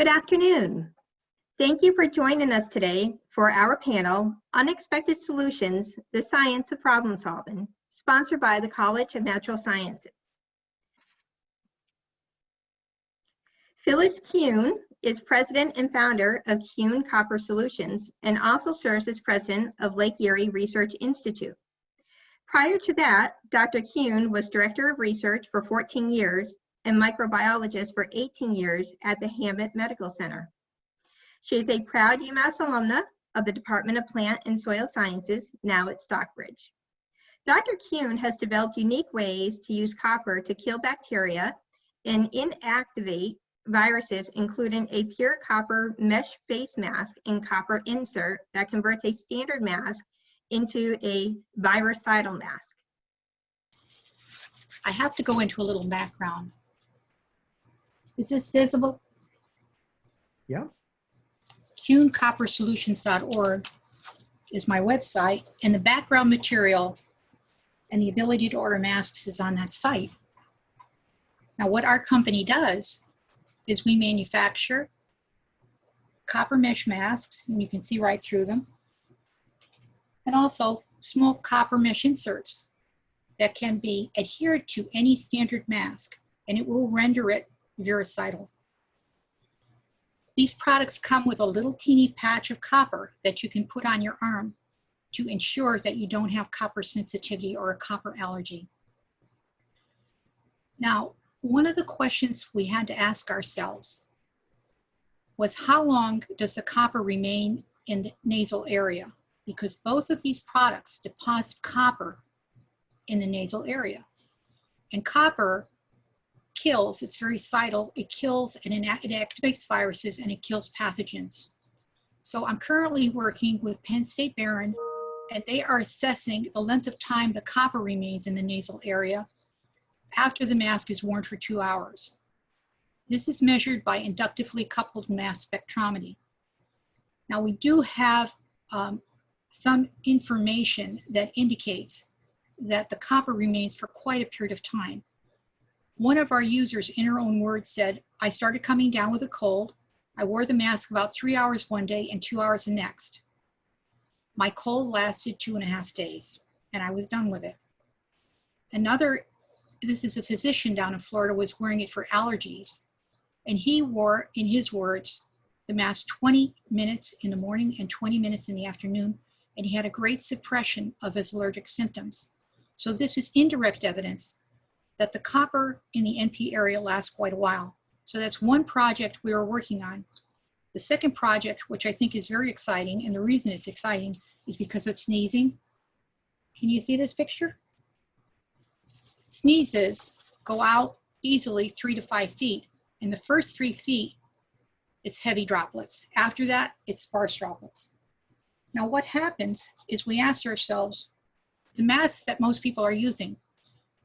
Good afternoon. Thank you for joining us today for our panel, Unexpected Solutions, the Science of Problem Solving, sponsored by the College of Natural Sciences. Phyllis Kuhn is president and founder of Kuhn Copper Solutions and also serves as president of Lake Erie Research Institute. Prior to that, Dr. Kuhn was director of research for 14 years and microbiologist for 18 years at the Hammett Medical Center. She is a proud UMass alumna of the Department of Plant and Soil Sciences, now at Stockbridge. Dr. Kuhn has developed unique ways to use copper to kill bacteria and inactivate viruses, including a pure copper mesh face mask and copper insert that converts a standard mask into a virucidal mask. I have to go into a little background. Is this visible? Yeah. KuhnCopperSolutions.org is my website, and the background material and the ability to order masks is on that site. Now, what our company does is we manufacture copper mesh masks, and you can see right through them, and also small copper mesh inserts that can be adhered to any standard mask, and it will render it virucidal. These products come with a little teeny patch of copper that you can put on your arm to ensure that you don't have copper sensitivity or a copper allergy. Now, one of the questions we had to ask ourselves was, how long does the copper remain in the nasal area? Because both of these products deposit copper in the nasal area. And copper kills, it's virucidal, it kills and it activates viruses and it kills pathogens. So I'm currently working with Penn State Barron, and they are assessing the length of time the copper remains in the nasal area after the mask is worn for 2 hours. This is measured by inductively coupled mass spectrometry. Now, we do have some information that indicates that the copper remains for quite a period of time. One of our users, in her own words, said, I started coming down with a cold. I wore the mask about 3 hours one day and 2 hours the next. My cold lasted 2.5 days, and I was done with it. Another, this is a physician down in Florida, was wearing it for allergies, and he wore, in his words, the mask 20 minutes in the morning and 20 minutes in the afternoon, and he had a great suppression of his allergic symptoms. So this is indirect evidence that the copper in the NP area lasts quite a while. So that's one project we are working on. The second project, which I think is very exciting, and the reason it's exciting is because of sneezing. Can you see this picture? Sneezes go out easily 3 to 5 feet. In the first 3 feet, it's heavy droplets. After that, it's sparse droplets. Now what happens is we ask ourselves, the masks that most people are using,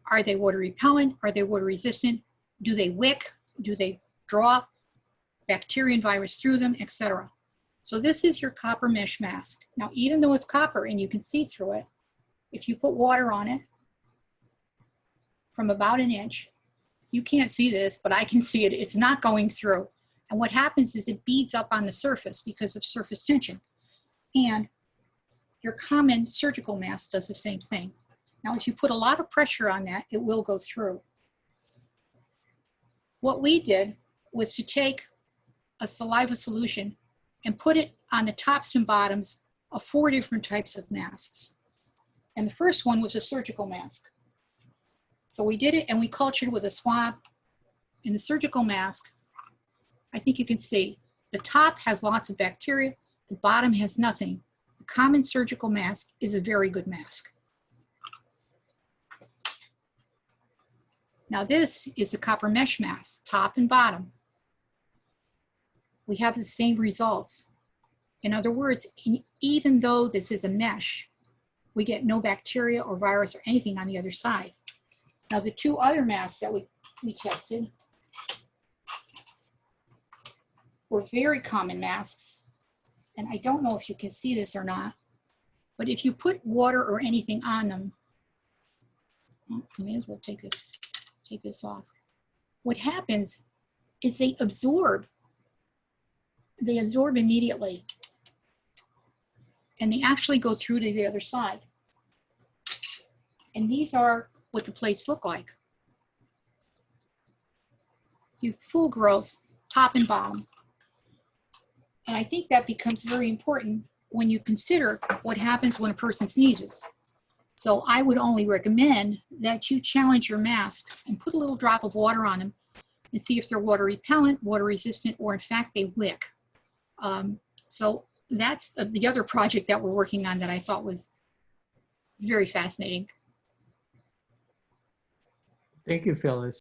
are they water repellent? Are they water resistant? Do they wick? Do they draw bacteria and virus through them, etc.? So this is your copper mesh mask. Now, even though it's copper and you can see through it, if you put water on it from about 1 inch, you can't see this, but I can see it. It's not going through. And what happens is it beads up on the surface because of surface tension. And your common surgical mask does the same thing. Now, if you put a lot of pressure on that, it will go through. What we did was to take a saliva solution and put it on the tops and bottoms of 4 different types of masks. And the first one was a surgical mask. So we did it and we cultured with a swab. In the surgical mask, I think you can see, the top has lots of bacteria, the bottom has nothing. The common surgical mask is a very good mask. Now this is a copper mesh mask, top and bottom. We have the same results. In other words, even though this is a mesh, we get no bacteria or virus or anything on the other side. Now the 2 other masks that we tested were very common masks. And I don't know if you can see this or not, but if you put water or anything on them, I may as well take this off. What happens is they absorb they absorb immediately. And they actually go through to the other side. And these are what the plates look like. So you have full growth, top and bottom. And I think that becomes very important when you consider what happens when a person sneezes. So I would only recommend that you challenge your mask and put a little drop of water on them and see if they're water repellent, water resistant, or in fact they wick. So that's the other project that we're working on that I thought was very fascinating. Thank you, Phyllis.